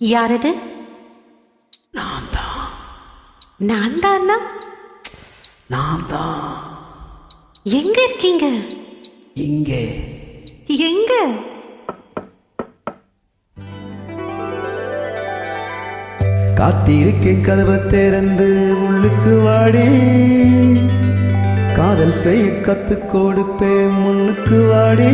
யாரது? நான் தான். நான் தானா? நான் தான். எங்க இருக்கீங்க? இங்கே. எங்க? காத்திருக்கேன் கதவை திறந்து உள்ளுக்கு வாடி, காதல் செய்ய கத்து கொடுப்பேன் முன்னுக்கு வாடி.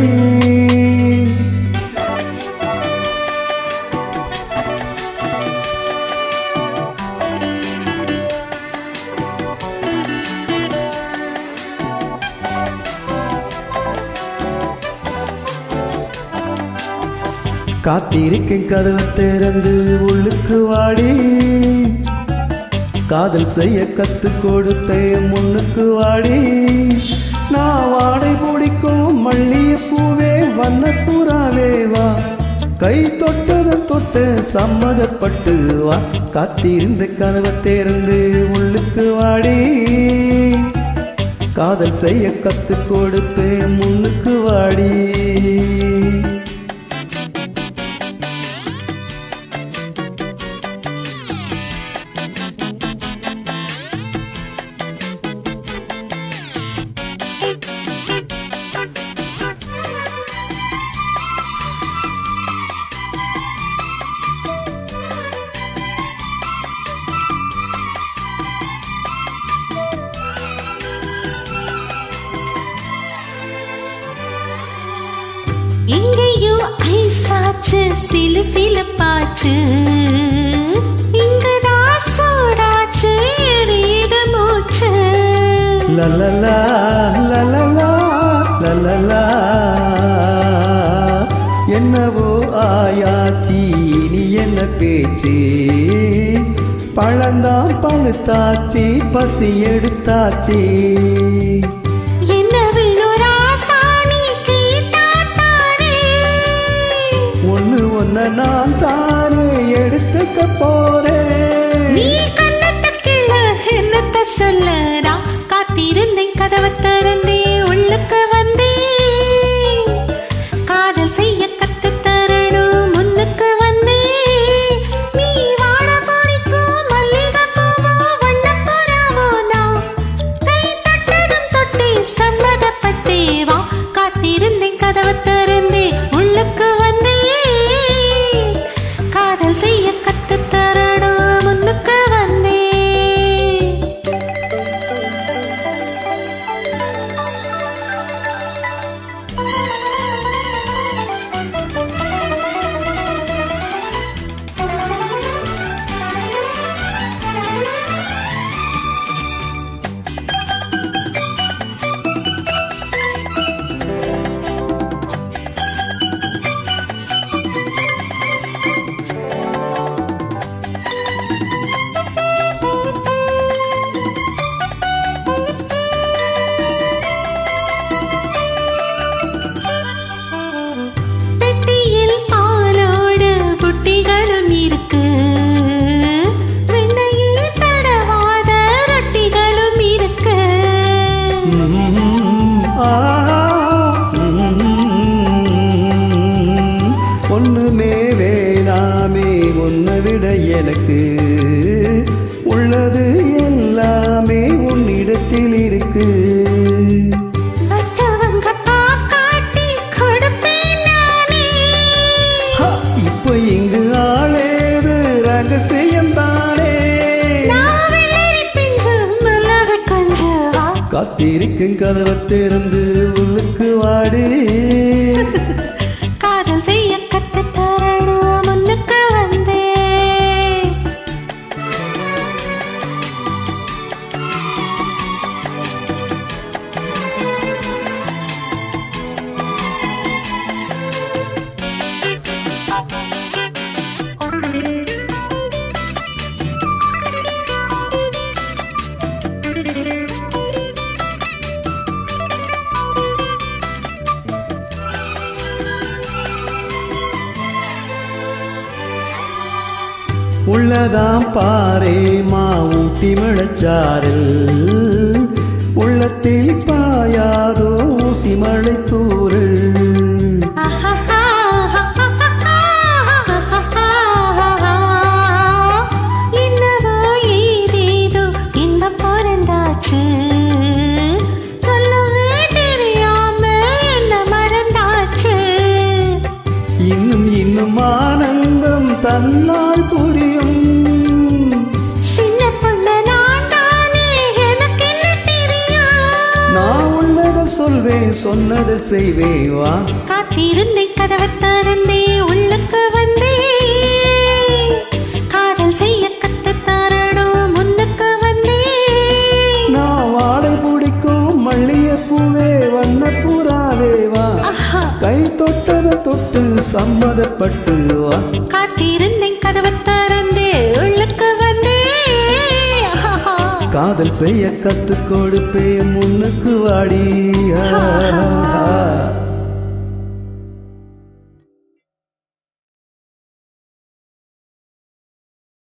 காத்திருக்கேன் கதவை திறந்து உள்ளுக்கு வாடி, காதல் செய்ய கத்து கொடுப்பேன் முன்னுக்கு வாடி. நான் வாடை பிடிக்கும் மல்லிய பூவே வண்ணப்புறாவே வா, கை தொட்டதும் தொட்ட சம்மதப்பட்டு வா. காத்திருந்த கதவை திறந்து உள்ளுக்கு வாடி, காதல் செய்ய கத்து கொடுப்பேன் முன்னுக்கு வாடி. இங்கேயும் ஐசாச்சு சிலு சிலப்பாச்சு, இங்கதான் சூடாச்சு எரியுது மூச்சு. லலலா லலலா லலலா, என்னவோ ஆயாச்சி நீ என்ன பேச்சு, பழந்தான் பழுத்தாச்சி பசி எடுத்தாச்சி. நான் தானே எடுத்துக்க போறேன். நீ கண்ணத்துக்குள்ள என்னத்த சொல்லறா? காத்திருந்தேன் கதவை திறந்தே உள்ளுக்கு வந்தே, காதல் செய்ய கத்து தரணும் முன்னுக்கு வந்தே. நீ வாட பிடிக்கும் மல்லிகை பூவோ வண்ணப்புறாவோ, நான் கை தட்டதும் தொட்டே சம்மதப்பட்டே வா. காத்திருந்தேன் கதவை திறந்தே உள்ளுக்கு வந்தே, செய்ய கத்து தரணும் முன்னுக்கு வந்தே. ஒண்ணுமே வேணாமே உன்னை விட எனக்கு, உள்ளது எல்லாமே உன்னிடத்தில் இருக்கு. இப்ப இங்கு ஆளேது ரகசியம் தானே. காத்திருக்கும் கதவை திறந்து உள்ளுக்கு வாடி, காதல் செய்ய கத்து தரணும் முன்னுக்கு வந்தே. உள்ளதாம் பாரே மா ஊட்டி மழச்சாரல், உள்ளத்தில் பாயாதோ ஊசி மழை தூரல். நன்னாள் புரியும். சின்ன பொண்ணு நான் தானே, எனக்கு என்ன தெரியும்? நான் உள்ளத சொல்வேன், சொன்னதை செய்வேன் வா. காத்திருந்தேன், கதவை திறந்தேன், உள்ளுக்கு வந்தேன். காதல் செய்ய கத்துத் தரணும், முன்னுக்கு வந்தேன். நான் வாடை பிடிக்கும் மல்லிகைப்பூவே, வண்ணப்பூராவே வா. ஆஹா. கை தொட்டதை தொட்டு சம்மதப்பட்டு வா. காத்திருந்தேன், கதவை திறந்தேன், உள்ளுக்கு வந்தேன். ஆஹா. காதல் செய்ய கத்து கொடுப்பே, முன்னுக்கு வாடி.